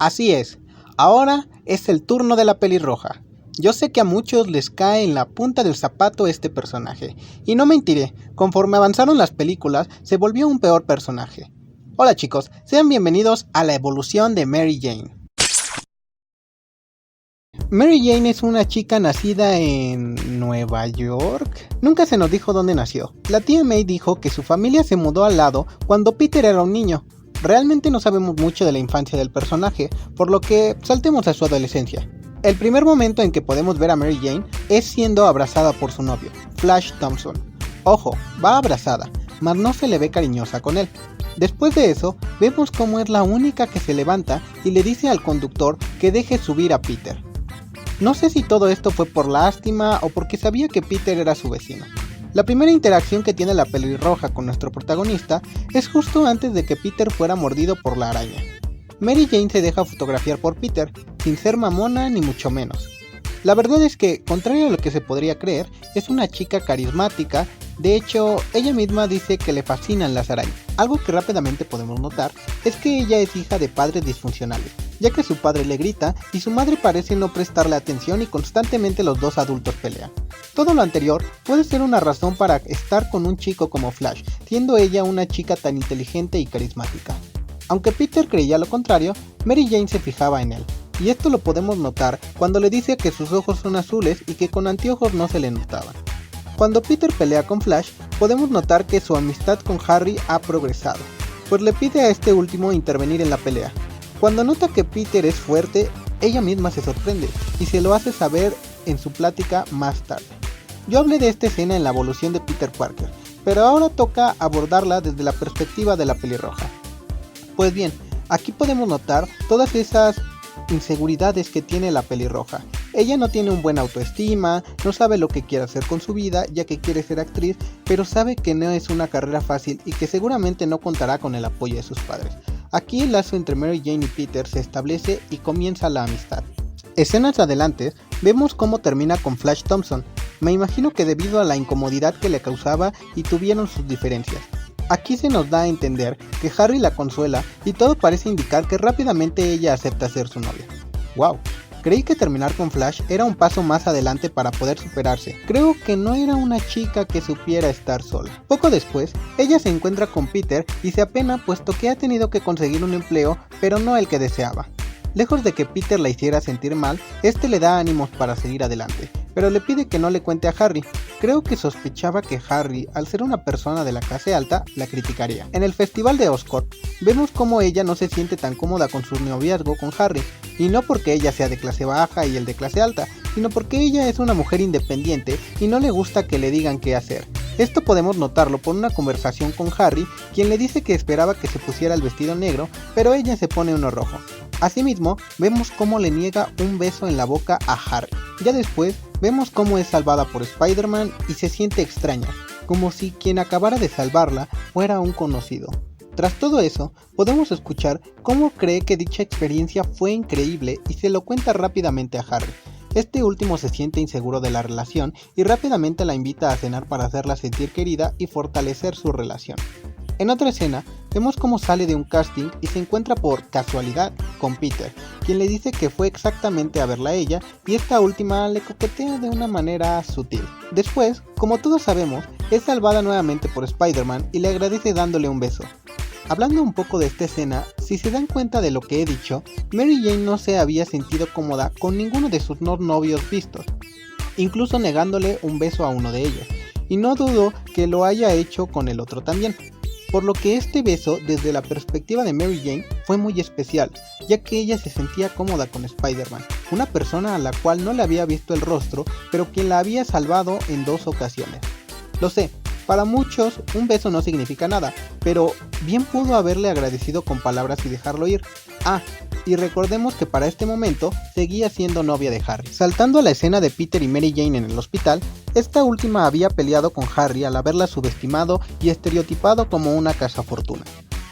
Así es, ahora es el turno de la pelirroja. Yo sé que a muchos les cae en la punta del zapato este personaje, y no mentiré, conforme avanzaron las películas, se volvió un peor personaje. Hola chicos, sean bienvenidos a la evolución de Mary Jane. Mary Jane es una chica nacida en Nueva York. Nunca se nos dijo dónde nació. La tía May dijo que su familia se mudó al lado cuando Peter era un niño. Realmente no sabemos mucho de la infancia del personaje, por lo que saltemos a su adolescencia. El primer momento en que podemos ver a Mary Jane es siendo abrazada por su novio, Flash Thompson. Ojo, va abrazada, mas no se le ve cariñosa con él. Después de eso, vemos cómo es la única que se levanta y le dice al conductor que deje subir a Peter. No sé si todo esto fue por lástima o porque sabía que Peter era su vecino. La primera interacción que tiene la pelirroja con nuestro protagonista es justo antes de que Peter fuera mordido por la araña. Mary Jane se deja fotografiar por Peter, sin ser mamona ni mucho menos. La verdad es que, contrario a lo que se podría creer, es una chica carismática. De hecho, ella misma dice que le fascinan las arañas. Algo que rápidamente podemos notar es que ella es hija de padres disfuncionales, ya que su padre le grita y su madre parece no prestarle atención y constantemente los dos adultos pelean. Todo lo anterior puede ser una razón para estar con un chico como Flash, siendo ella una chica tan inteligente y carismática. Aunque Peter creía lo contrario, Mary Jane se fijaba en él, y esto lo podemos notar cuando le dice que sus ojos son azules y que con anteojos no se le notaban. Cuando Peter pelea con Flash, podemos notar que su amistad con Harry ha progresado, pues le pide a este último intervenir en la pelea. Cuando nota que Peter es fuerte, ella misma se sorprende y se lo hace saber en su plática más tarde. Yo hablé de esta escena en la evolución de Peter Parker, pero ahora toca abordarla desde la perspectiva de la pelirroja. Pues bien, aquí podemos notar todas esas inseguridades que tiene la pelirroja. Ella no tiene un buen autoestima, no sabe lo que quiere hacer con su vida, ya que quiere ser actriz, pero sabe que no es una carrera fácil y que seguramente no contará con el apoyo de sus padres. Aquí el lazo entre Mary Jane y Peter se establece y comienza la amistad. Escenas adelante vemos cómo termina con Flash Thompson. Me imagino que debido a la incomodidad que le causaba y tuvieron sus diferencias. Aquí se nos da a entender que Harry la consuela y todo parece indicar que rápidamente ella acepta ser su novia. ¡Wow! Creí que terminar con Flash era un paso más adelante para poder superarse. Creo que no era una chica que supiera estar sola. Poco después, ella se encuentra con Peter y se apena puesto que ha tenido que conseguir un empleo, pero no el que deseaba. Lejos de que Peter la hiciera sentir mal, este le da ánimos para seguir adelante, pero le pide que no le cuente a Harry. Creo que sospechaba que Harry, al ser una persona de la clase alta, la criticaría. En el festival de Oscorp, vemos cómo ella no se siente tan cómoda con su noviazgo con Harry, y no porque ella sea de clase baja y él de clase alta, sino porque ella es una mujer independiente y no le gusta que le digan qué hacer. Esto podemos notarlo por una conversación con Harry, quien le dice que esperaba que se pusiera el vestido negro, pero ella se pone uno rojo. Asimismo, vemos cómo le niega un beso en la boca a Harry. Ya después, vemos cómo es salvada por Spider-Man y se siente extraña, como si quien acabara de salvarla fuera un conocido. Tras todo eso, podemos escuchar cómo cree que dicha experiencia fue increíble y se lo cuenta rápidamente a Harry. Este último se siente inseguro de la relación y rápidamente la invita a cenar para hacerla sentir querida y fortalecer su relación. En otra escena, vemos cómo sale de un casting y se encuentra por casualidad con Peter, quien le dice que fue exactamente a verla a ella y esta última le coquetea de una manera sutil. Después, como todos sabemos, es salvada nuevamente por Spider-Man y le agradece dándole un beso. Hablando un poco de esta escena, si se dan cuenta de lo que he dicho, Mary Jane no se había sentido cómoda con ninguno de sus no novios vistos, incluso negándole un beso a uno de ellos, y no dudo que lo haya hecho con el otro también. Por lo que este beso, desde la perspectiva de Mary Jane, fue muy especial, ya que ella se sentía cómoda con Spider-Man, una persona a la cual no le había visto el rostro, pero quien la había salvado en 2 ocasiones. Lo sé, para muchos un beso no significa nada, pero bien pudo haberle agradecido con palabras y dejarlo ir. Y recordemos que para este momento seguía siendo novia de Harry. Saltando a la escena de Peter y Mary Jane en el hospital, esta última había peleado con Harry al haberla subestimado y estereotipado como una cazafortuna.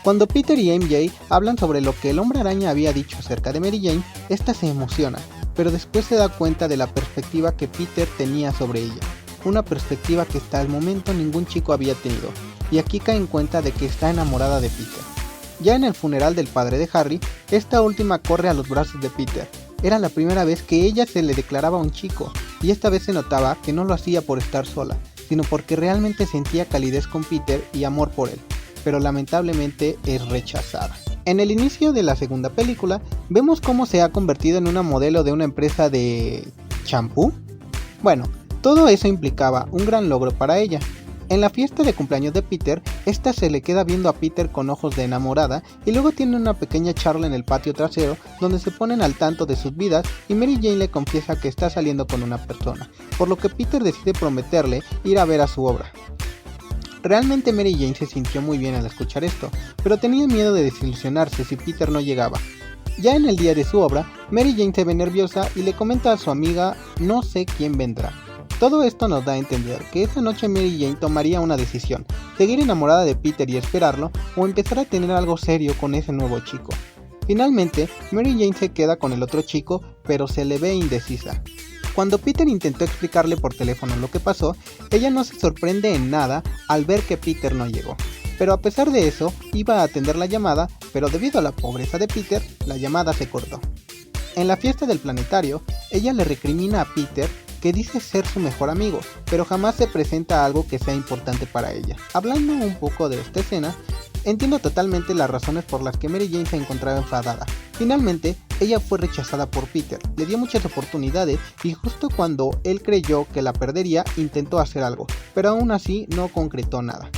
Cuando Peter y MJ hablan sobre lo que el Hombre Araña había dicho acerca de Mary Jane, esta se emociona, pero después se da cuenta de la perspectiva que Peter tenía sobre ella. Una perspectiva que hasta el momento ningún chico había tenido, y aquí cae en cuenta de que está enamorada de Peter. Ya en el funeral del padre de Harry, esta última corre a los brazos de Peter. Era la primera vez que ella se le declaraba a un chico, y esta vez se notaba que no lo hacía por estar sola, sino porque realmente sentía calidez con Peter y amor por él, pero lamentablemente es rechazada. En el inicio de la segunda película, vemos cómo se ha convertido en una modelo de una empresa de champú. Bueno, todo eso implicaba un gran logro para ella. En la fiesta de cumpleaños de Peter, esta se le queda viendo a Peter con ojos de enamorada y luego tienen una pequeña charla en el patio trasero donde se ponen al tanto de sus vidas y Mary Jane le confiesa que está saliendo con una persona, por lo que Peter decide prometerle ir a ver a su obra. Realmente Mary Jane se sintió muy bien al escuchar esto, pero tenía miedo de desilusionarse si Peter no llegaba. Ya en el día de su obra, Mary Jane se ve nerviosa y le comenta a su amiga no sé quién vendrá. Todo esto nos da a entender que esa noche Mary Jane tomaría una decisión, seguir enamorada de Peter y esperarlo, o empezar a tener algo serio con ese nuevo chico. Finalmente, Mary Jane se queda con el otro chico, pero se le ve indecisa. Cuando Peter intentó explicarle por teléfono lo que pasó, ella no se sorprende en nada al ver que Peter no llegó. Pero a pesar de eso, iba a atender la llamada, pero debido a la pobreza de Peter, la llamada se cortó. En la fiesta del planetario, ella le recrimina a Peter que dice ser su mejor amigo, pero jamás se presenta algo que sea importante para ella. Hablando un poco de esta escena, entiendo totalmente las razones por las que Mary Jane se encontraba enfadada. Finalmente, ella fue rechazada por Peter, le dio muchas oportunidades y justo cuando él creyó que la perdería, intentó hacer algo, pero aún así no concretó nada.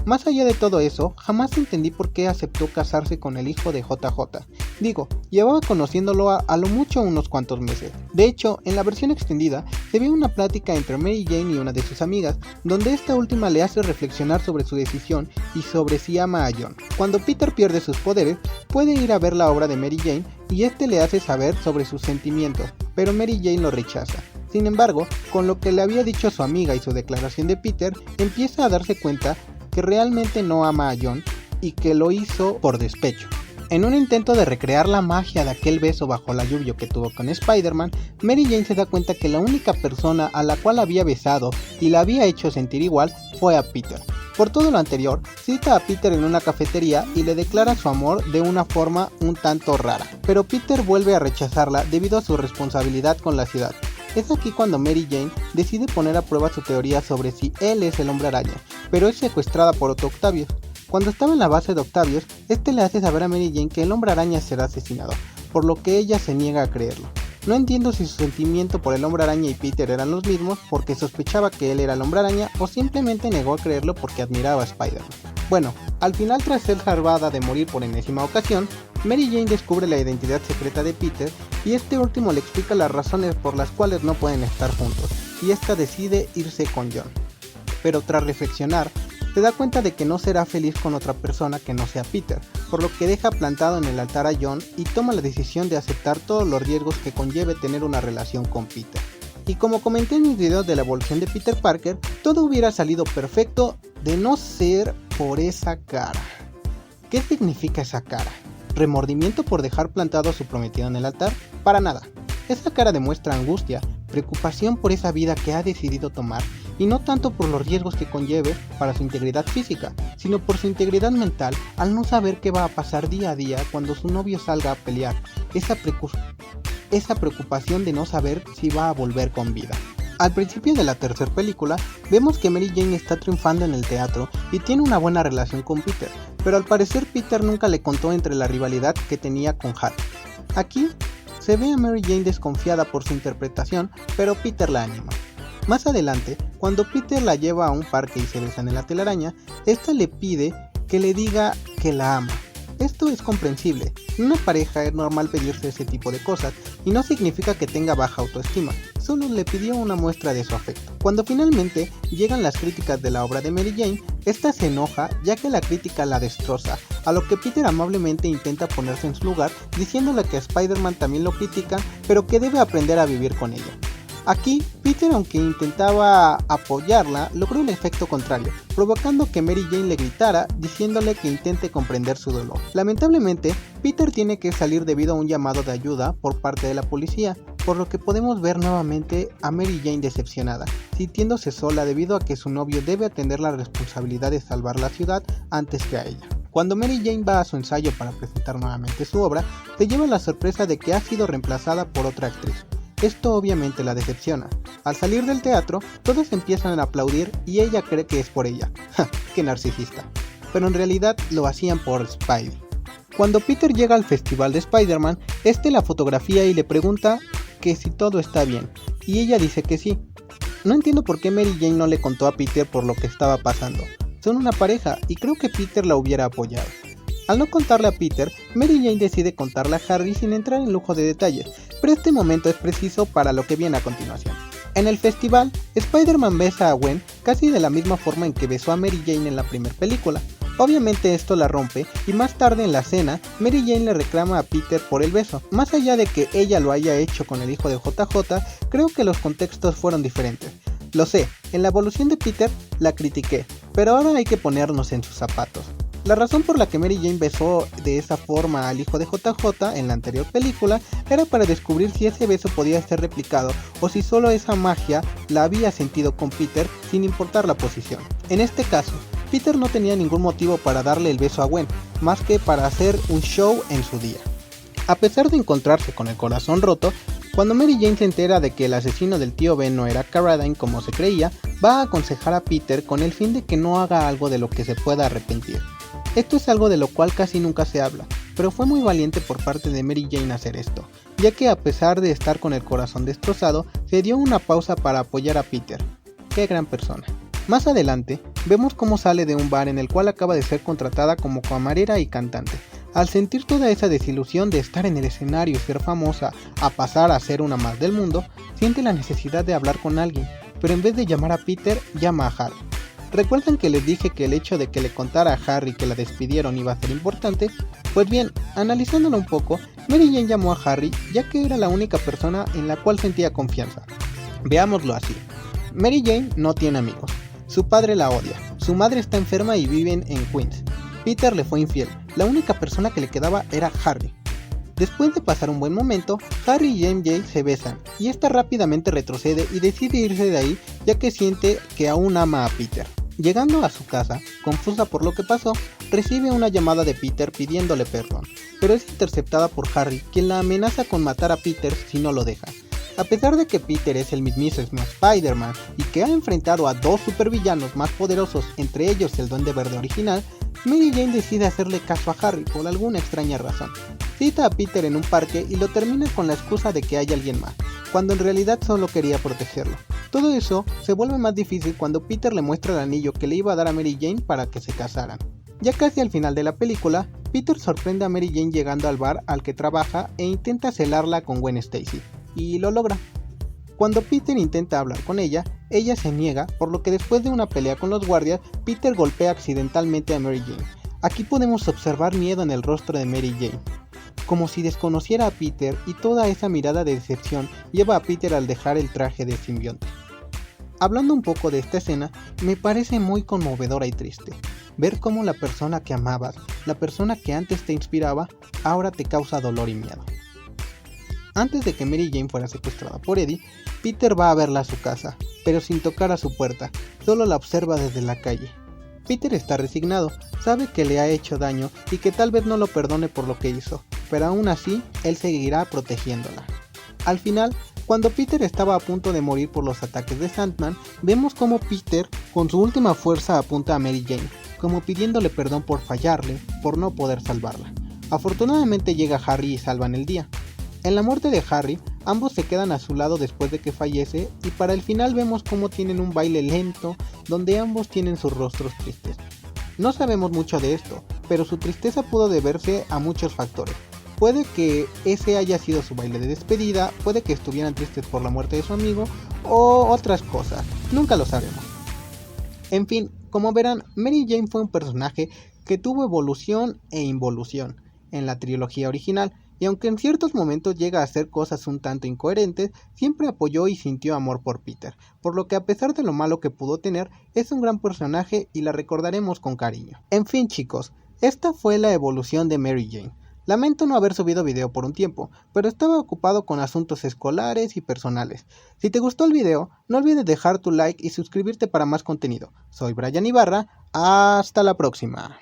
Más allá de todo eso, jamás entendí por qué aceptó casarse con el hijo de JJ. Digo, llevaba conociéndolo a lo mucho unos cuantos meses. De hecho, en la versión extendida, se ve una plática entre Mary Jane y una de sus amigas, donde esta última le hace reflexionar sobre su decisión y sobre si ama a John. Cuando Peter pierde sus poderes, puede ir a ver la obra de Mary Jane y este le hace saber sobre sus sentimientos, pero Mary Jane lo rechaza. Sin embargo, con lo que le había dicho a su amiga y su declaración de Peter, empieza a darse cuenta que realmente no ama a John y que lo hizo por despecho. En un intento de recrear la magia de aquel beso bajo la lluvia que tuvo con Spider-Man, Mary Jane se da cuenta que la única persona a la cual había besado y la había hecho sentir igual fue a Peter. Por todo lo anterior, cita a Peter en una cafetería y le declara su amor de una forma un tanto rara, pero Peter vuelve a rechazarla debido a su responsabilidad con la ciudad. Es aquí cuando Mary Jane decide poner a prueba su teoría sobre si él es el Hombre Araña, pero es secuestrada por Otto Octavius. Cuando estaba en la base de Octavius, este le hace saber a Mary Jane que el Hombre Araña será asesinado, por lo que ella se niega a creerlo. No entiendo si su sentimiento por el Hombre Araña y Peter eran los mismos porque sospechaba que él era el Hombre Araña o simplemente negó a creerlo porque admiraba a Spider-Man. Bueno, al final, tras ser salvada de morir por enésima ocasión, Mary Jane descubre la identidad secreta de Peter y este último le explica las razones por las cuales no pueden estar juntos, y esta decide irse con John. Pero tras reflexionar, se da cuenta de que no será feliz con otra persona que no sea Peter, por lo que deja plantado en el altar a John y toma la decisión de aceptar todos los riesgos que conlleve tener una relación con Peter. Y como comenté en mis videos de la evolución de Peter Parker, todo hubiera salido perfecto de no ser por esa cara. ¿Qué significa esa cara? ¿Remordimiento por dejar plantado a su prometido en el altar? Para nada. Esa cara demuestra angustia, preocupación por esa vida que ha decidido tomar, y no tanto por los riesgos que conlleve para su integridad física, sino por su integridad mental al no saber qué va a pasar día a día cuando su novio salga a pelear, esa preocupación de no saber si va a volver con vida. Al principio de la tercera película, vemos que Mary Jane está triunfando en el teatro y tiene una buena relación con Peter, pero al parecer Peter nunca le contó entre la rivalidad que tenía con Harry. Aquí se ve a Mary Jane desconfiada por su interpretación, pero Peter la anima. Más adelante, cuando Peter la lleva a un parque y se besan en la telaraña, esta le pide que le diga que la ama. Esto es comprensible, en una pareja es normal pedirse ese tipo de cosas y no significa que tenga baja autoestima, solo le pidió una muestra de su afecto. Cuando finalmente llegan las críticas de la obra de Mary Jane, esta se enoja ya que la crítica la destroza, a lo que Peter amablemente intenta ponerse en su lugar diciéndole que a Spider-Man también lo critican, pero que debe aprender a vivir con ello. Aquí, Peter, aunque intentaba apoyarla, logró un efecto contrario, provocando que Mary Jane le gritara, diciéndole que intente comprender su dolor. Lamentablemente, Peter tiene que salir debido a un llamado de ayuda por parte de la policía, por lo que podemos ver nuevamente a Mary Jane decepcionada, sintiéndose sola debido a que su novio debe atender la responsabilidad de salvar la ciudad antes que a ella. Cuando Mary Jane va a su ensayo para presentar nuevamente su obra, se lleva la sorpresa de que ha sido reemplazada por otra actriz. Esto obviamente la decepciona. Al salir del teatro, todos empiezan a aplaudir y ella cree que es por ella. ¡Ja! ¡Qué narcisista! Pero en realidad lo hacían por Spidey. Cuando Peter llega al festival de Spider-Man, la fotografía y le pregunta que si todo está bien, y ella dice que sí. No entiendo por qué Mary Jane no le contó a Peter por lo que estaba pasando. Son una pareja y creo que Peter la hubiera apoyado. Al no contarle a Peter, Mary Jane decide contarle a Harry sin entrar en lujo de detalles, pero este momento es preciso para lo que viene a continuación. En el festival, Spider-Man besa a Gwen casi de la misma forma en que besó a Mary Jane en la primera película. Obviamente esto la rompe y más tarde en la cena, Mary Jane le reclama a Peter por el beso. Más allá de que ella lo haya hecho con el hijo de JJ, creo que los contextos fueron diferentes. Lo sé, en la evolución de Peter la critiqué, pero ahora hay que ponernos en sus zapatos. La razón por la que Mary Jane besó de esa forma al hijo de JJ en la anterior película era para descubrir si ese beso podía ser replicado o si solo esa magia la había sentido con Peter sin importar la posición. En este caso, Peter no tenía ningún motivo para darle el beso a Gwen, más que para hacer un show en su día. A pesar de encontrarse con el corazón roto, cuando Mary Jane se entera de que el asesino del tío Ben no era Carradine como se creía, va a aconsejar a Peter con el fin de que no haga algo de lo que se pueda arrepentir. Esto es algo de lo cual casi nunca se habla, pero fue muy valiente por parte de Mary Jane hacer esto, ya que a pesar de estar con el corazón destrozado, se dio una pausa para apoyar a Peter. ¡Qué gran persona! Más adelante, vemos cómo sale de un bar en el cual acaba de ser contratada como camarera y cantante. Al sentir toda esa desilusión de estar en el escenario y ser famosa a pasar a ser una más del mundo, siente la necesidad de hablar con alguien, pero en vez de llamar a Peter, llama a Harry. ¿Recuerdan que les dije que el hecho de que le contara a Harry que la despidieron iba a ser importante? Pues bien, analizándolo un poco, Mary Jane llamó a Harry ya que era la única persona en la cual sentía confianza. Veámoslo así. Mary Jane no tiene amigos. Su padre la odia. Su madre está enferma y viven en Queens. Peter le fue infiel. La única persona que le quedaba era Harry. Después de pasar un buen momento, Harry y MJ se besan, y esta rápidamente retrocede y decide irse de ahí ya que siente que aún ama a Peter. Llegando a su casa, confusa por lo que pasó, recibe una llamada de Peter pidiéndole perdón, pero es interceptada por Harry, quien la amenaza con matar a Peter si no lo deja. A pesar de que Peter es el mismísimo Spider-Man y que ha enfrentado a dos supervillanos más poderosos, entre ellos el Duende Verde original, Mary Jane decide hacerle caso a Harry por alguna extraña razón. Cita a Peter en un parque y lo termina con la excusa de que hay alguien más, cuando en realidad solo quería protegerlo. Todo eso se vuelve más difícil cuando Peter le muestra el anillo que le iba a dar a Mary Jane para que se casaran. Ya casi al final de la película, Peter sorprende a Mary Jane llegando al bar al que trabaja e intenta celarla con Gwen Stacy, y lo logra. Cuando Peter intenta hablar con ella se niega, por lo que después de una pelea con los guardias, Peter golpea accidentalmente a Mary Jane. Aquí podemos observar miedo en el rostro de Mary Jane, como si desconociera a Peter, y toda esa mirada de decepción lleva a Peter al dejar el traje de simbionte. Hablando un poco de esta escena, me parece muy conmovedora y triste. Ver cómo la persona que amabas, la persona que antes te inspiraba, ahora te causa dolor y miedo. Antes de que Mary Jane fuera secuestrada por Eddie, Peter va a verla a su casa, pero sin tocar a su puerta, solo la observa desde la calle. Peter está resignado, sabe que le ha hecho daño y que tal vez no lo perdone por lo que hizo, pero aún así, él seguirá protegiéndola. Al final, cuando Peter estaba a punto de morir por los ataques de Sandman, vemos como Peter, con su última fuerza, apunta a Mary Jane, como pidiéndole perdón por fallarle, por no poder salvarla. Afortunadamente llega Harry y salvan el día. En la muerte de Harry, ambos se quedan a su lado después de que fallece y para el final vemos cómo tienen un baile lento donde ambos tienen sus rostros tristes. No sabemos mucho de esto, pero su tristeza pudo deberse a muchos factores. Puede que ese haya sido su baile de despedida, puede que estuvieran tristes por la muerte de su amigo o otras cosas, nunca lo sabemos. En fin, como verán, Mary Jane fue un personaje que tuvo evolución e involución en la trilogía original, y aunque en ciertos momentos llega a hacer cosas un tanto incoherentes, siempre apoyó y sintió amor por Peter, por lo que a pesar de lo malo que pudo tener, es un gran personaje y la recordaremos con cariño. En fin chicos, esta fue la evolución de Mary Jane. Lamento no haber subido video por un tiempo, pero estaba ocupado con asuntos escolares y personales. Si te gustó el video, no olvides dejar tu like y suscribirte para más contenido. Soy Brian Ibarra, hasta la próxima.